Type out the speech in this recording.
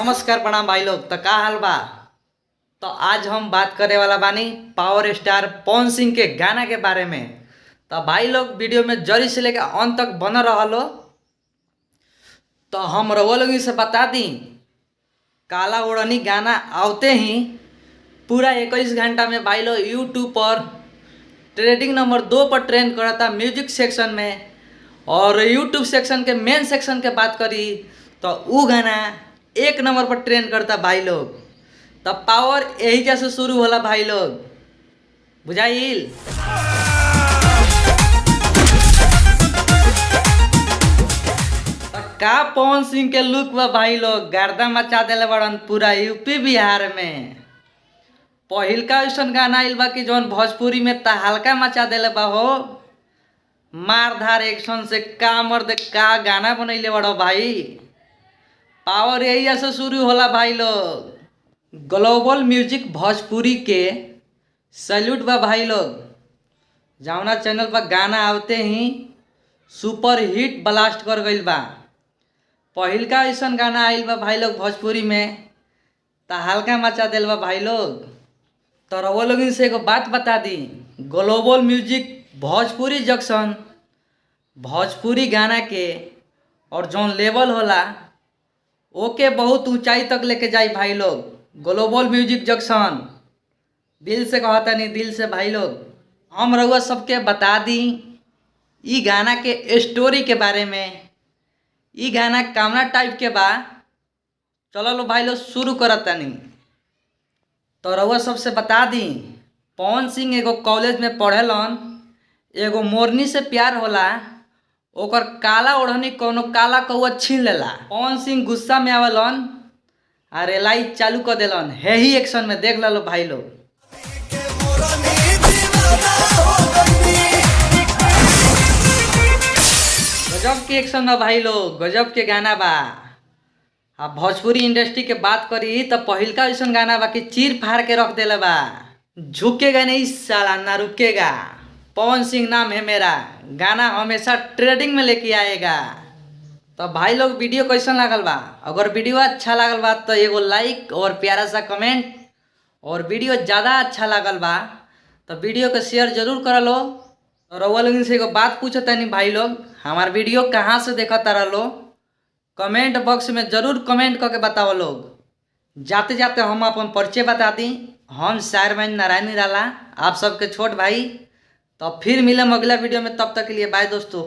नमस्कार प्रणाम भाई लोग। तो का हाल बा। तो आज हम बात करे वाला बानी पावर स्टार पवन सिंह के गाना के बारे में। तो भाई लोग वीडियो में जरी से लेकर अंत तक बन रहा लो। तो हम रउआ लोग से बता दी काला ओढ़नी गाना आवते ही पूरा 21 घंटा में भाई लोग यूट्यूब पर ट्रेंडिंग नंबर 2 पर ट्रेंड करा था म्यूजिक सेक्शन में। और यूट्यूब सेक्शन के मेन सेक्शन के बात करी तो वो गाना 1 नंबर पर ट्रेंड करता भाई लोग। तब पावर यही जैसे शुरू होला भाई लोग, बुझाइल। का पवन सिंह के लुक बा भाई लोग, गर्दा मचा दिले बड़न पूरा यूपी बिहार में। पहिलका ऐसन गाना आइल बा कि जौन भोजपुरी में तहलका मचा दिले बा हो। मार धार एक्शन से का मर्द का गाना बनैले बड़ो भाई। पावर यही ऐसे शुरू होला भाई लोग। ग्लोबल म्यूजिक भोजपुरी के सैल्यूट बा भाई लोग। जौना चैनल पर गाना आवते ही सुपर हिट ब्लास्ट कर गइल बा। पहिलका ऐसन गाना आइल बा भाई लोग भोजपुरी में तहलका मचा दिल बा भाई लोग। तो रउआ लोगन से एगो बात बता दी, global music Bhojpuri junction Bhojpuri गाना के और जौन लेवल होला ओके बहुत ऊंचाई तक लेके जाई भाई लोग। ग्लोबल म्यूजिक जंक्शन दिल से कहता नहीं, दिल से भाई लोग। हम रउआ सबके बता दी ई गाना के स्टोरी के बारे में। ई गाना कामना टाइप के बा। चलो लो भाई लोग शुरू करता नहीं। तो रउआ सबसे बता दी पवन सिंह एगो कॉलेज में पढ़ेलन। एगो मोरनी से प्यार होला, ओकर काला ओढ़नी कोनो काला कौआ छीन लेला। पवन सिंह गुस्सा में आवलन और एलाई चालू कर देलन। है ही एक्शन में देख लो भाई लोग। गजब के एक्शन में भाई लोग, गजब के गाना बा। अब भोजपुरी इंडस्ट्री के बात करी तो पहिलका ऐसा गाना बा कि चीर फाड़ के रख देले बा। झुकेगा नहीं साला ना रुकेगा, पवन सिंह नाम है मेरा। गाना हमेशा ट्रेंडिंग में लेके आएगा। तो भाई लोग वीडियो कैसन लागल बा। अगर वीडियो अच्छा लागल बा तो एगो लाइक और प्यारा सा कमेंट, और वीडियो ज़्यादा अच्छा लागल बा तो वीडियो को शेयर जरूर कर लो। और रउआ लोगन से एगो बात पूछता नहीं भाई लोग, हमार वीडियो कहाँ से देखा तारा लो, कमेंट बॉक्स में ज़रूर कमेंट करके बताओ लोग। जाते जाते हम अपन परिचय बता दी। हम शायरमैन नारायण निराला, आप सबके छोट भाई। तो फिर मिलम अगला वीडियो में, तब तक के लिए बाय दोस्तों।